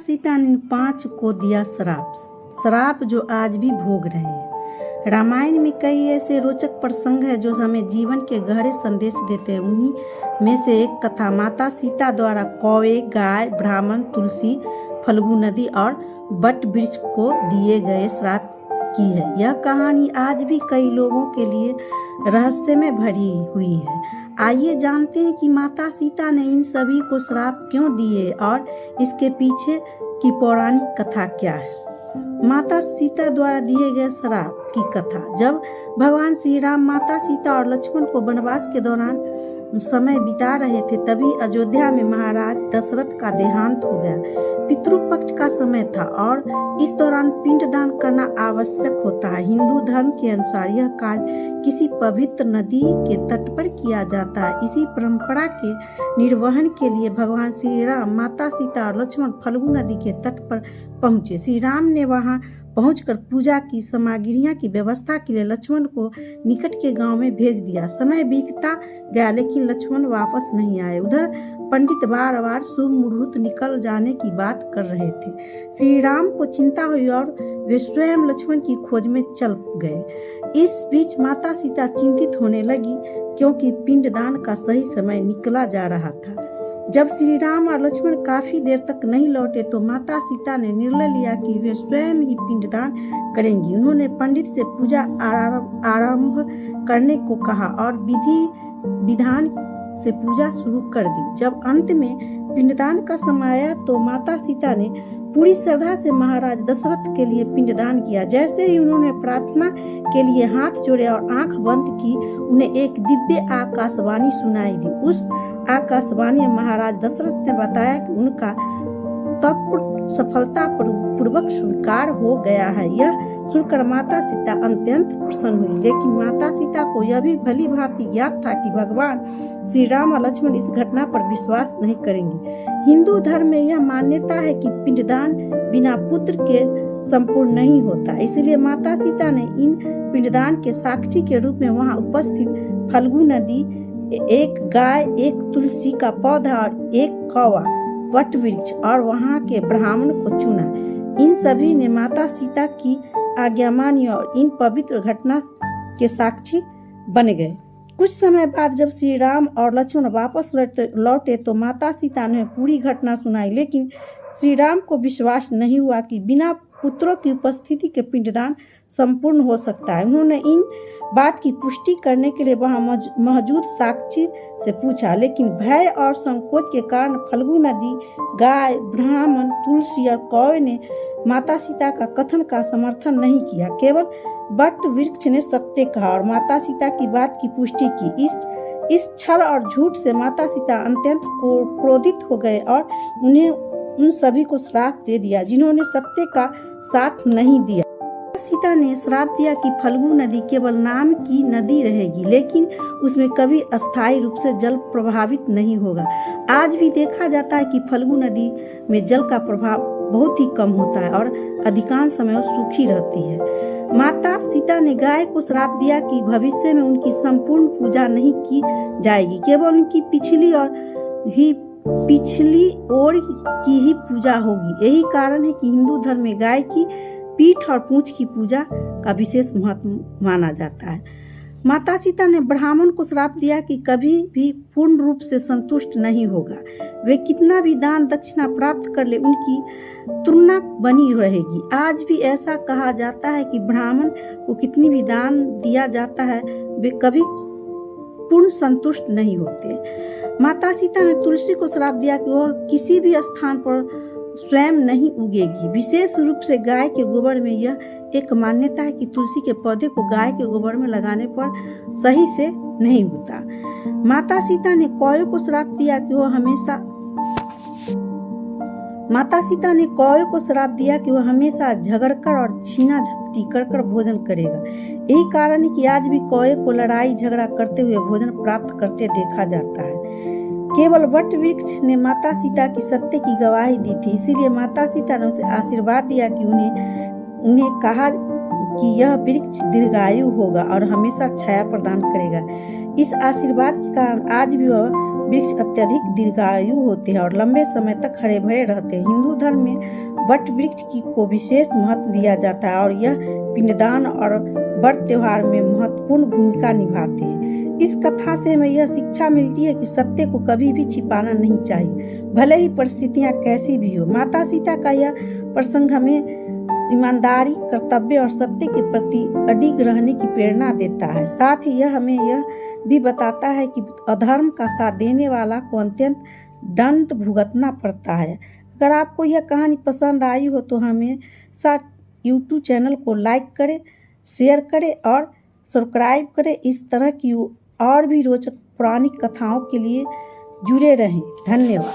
सीता ने 5 को दिया श्राप जो आज भी भोग रहे हैं। रामायण में कई ऐसे रोचक प्रसंग हैं जो हमें जीवन के गहरे संदेश देते हैं। उन्हीं में से एक कथा माता सीता द्वारा कौवे, गाय, ब्राह्मण, तुलसी, फल्गु नदी और बट वृक्ष को दिए गए श्राप की है। यह कहानी आज भी कई लोगों के लिए रहस्य में भरी हुई है। आइए जानते हैं कि माता सीता ने इन सभी को श्राप क्यों दिए और इसके पीछे की पौराणिक कथा क्या है। माता सीता द्वारा दिए गए श्राप की कथा। जब भगवान श्री राम माता सीता और लक्ष्मण को वनवास के दौरान समय बिता रहे थे, तभी अयोध्या में महाराज दशरथ का देहांत हो गया। पितृपक्ष का समय था और इस दौरान पिंडदान करना आवश्यक होता है। हिंदू धर्म के अनुसार यह कार्य किसी पवित्र नदी के तट पर किया जाता है। इसी परंपरा के निर्वहन के लिए भगवान श्री राम, माता सीता और लक्ष्मण फल्गु नदी के तट पर पहुंचे। श्री राम ने वहां पहुंचकर पूजा की सामग्रियां की व्यवस्था के लिए लक्ष्मण को निकट के गांव में भेज दिया। समय बीतता गया लेकिन लक्ष्मण वापस नहीं आए। उधर पंडित बार बार शुभ मुहूर्त निकल जाने की बात कर रहे थे। श्री राम को चिंता हुई और वे स्वयं लक्ष्मण की खोज में चल गए। इस बीच माता सीता चिंतित होने लगी क्योंकि पिंडदान का सही समय निकला जा रहा था। जब श्री राम और लक्ष्मण काफी देर तक नहीं लौटे तो माता सीता ने निर्णय लिया कि वे स्वयं ही पिंडदान करेंगी। उन्होंने पंडित से पूजा आरंभ करने को कहा और विधि विधान से पूजा शुरू कर दी। जब अंत में पिंडदान का समय आया तो माता सीता ने पूरी श्रद्धा से महाराज दशरथ के लिए पिंडदान किया। जैसे ही उन्होंने प्रार्थना के लिए हाथ जोड़े और आंख बंद की, उन्हें एक दिव्य आकाशवाणी सुनाई दी। उस आकाशवाणी में महाराज दशरथ ने बताया कि उनका तप सफलता पूर्वक स्वीकार हो गया है। यह सुनकर माता सीता अत्यंत प्रसन्न हुई, लेकिन माता सीता को यह भी भली भांति ज्ञात था कि भगवान श्री राम और लक्ष्मण इस घटना पर विश्वास नहीं करेंगे। हिंदू धर्म में यह मान्यता है कि पिंडदान बिना पुत्र के संपूर्ण नहीं होता, इसलिए माता सीता ने इन पिंडदान के साक्षी के रूप में वहां उपस्थित फल्गु नदी, एक गाय, एक तुलसी का पौधा और एक कौवा, वट वृक्ष और वहां के ब्राह्मण को चुना। इन सभी ने माता सीता की आज्ञा मानी और इन पवित्र घटना के साक्षी बन गए। कुछ समय बाद जब श्री राम और लक्ष्मण वापस लौटे तो माता सीता ने पूरी घटना सुनाई, लेकिन श्री राम को विश्वास नहीं हुआ कि बिना पुत्रों की उपस्थिति के पिंडदान संपूर्ण हो सकता है। उन्होंने इन बात की पुष्टि करने के लिए वहां मौजूद साक्षी से पूछा, लेकिन भय और संकोच के कारण फल्गु नदी, गाय, ब्राह्मण, तुलसी और कौवे ने माता सीता का कथन का समर्थन नहीं किया। केवल बट वृक्ष ने सत्य कहा और माता सीता की बात की पुष्टि की। इस छल और झूठ से माता सीता अत्यंत क्रोधित हो गए और उन्हें उन सभी को श्राप दे दिया जिन्होंने सत्य का साथ नहीं दिया। सीता ने श्राप दिया कि फल्गु नदी केवल नाम की नदी रहेगी, लेकिन उसमें कभी अस्थायी रूप से जल प्रभावित नहीं होगा। आज भी देखा जाता है कि फल्गु नदी में जल का प्रभाव बहुत ही कम होता है और अधिकांश समय वो सूखी रहती है। माता सीता ने गाय को श्राप दिया कि भविष्य में उनकी संपूर्ण पूजा नहीं की जाएगी, केवल उनकी पिछली ओर की ही पूजा होगी। यही कारण है कि हिंदू धर्म में गाय की पीठ और पूंछ की पूजा का विशेष महत्व माना जाता है। माता सीता ने ब्राह्मण को श्राप दिया कि कभी भी पूर्ण रूप से संतुष्ट नहीं होगा। वे कितना भी दान दक्षिणा प्राप्त कर ले, उनकी तुलना बनी रहेगी। आज भी ऐसा कहा जाता है कि ब्राह्मण को कितनी भी दान दिया जाता है, वे कभी पूर्ण संतुष्ट नहीं होते। माता सीता ने तुलसी को श्राप दिया कि वह किसी भी स्थान पर स्वयं नहीं उगेगी। विशेष रूप से गाय के गोबर में यह एक मान्यता है कि तुलसी के पौधे को गाय के गोबर में लगाने पर सही से नहीं होता। माता सीता ने कौवे को श्राप दिया कि वह हमेशा झगड़कर और छीना झपटी कर भोजन करेगा। यही कारण है कि आज भी कौवे को लड़ाई झगड़ा करते हुए भोजन प्राप्त करते देखा जाता है। केवल वट वृक्ष ने माता सीता की सत्य की गवाही दी थी, इसीलिए माता सीता ने उसे आशीर्वाद दिया कि उन्हें कहा कि यह वृक्ष दीर्घायु होगा और हमेशा छाया प्रदान करेगा। इस आशीर्वाद के कारण आज भी वह वृक्ष अत्यधिक दीर्घायु होते हैं और लंबे समय तक हरे भरे रहते हैं। हिंदू धर्म में वट वृक्ष को विशेष महत्व दिया जाता है और यह पिंडदान और व्रत त्योहार में महत्वपूर्ण भूमिका निभाते हैं। इस कथा से हमें यह शिक्षा मिलती है कि सत्य को कभी भी छिपाना नहीं चाहिए, भले ही परिस्थितियां कैसी भी हो। माता सीता का यह प्रसंग हमें ईमानदारी, कर्तव्य और सत्य के प्रति अडिग रहने की प्रेरणा देता है। साथ ही यह हमें यह भी बताता है कि अधर्म का साथ देने वाला को अत्यंत दंड भुगतना पड़ता है। अगर आपको यह कहानी पसंद आई हो तो हमें यूट्यूब चैनल को लाइक करें, शेयर करें और सब्सक्राइब करें। इस तरह की और भी रोचक पौराणिक कथाओं के लिए जुड़े रहें। धन्यवाद।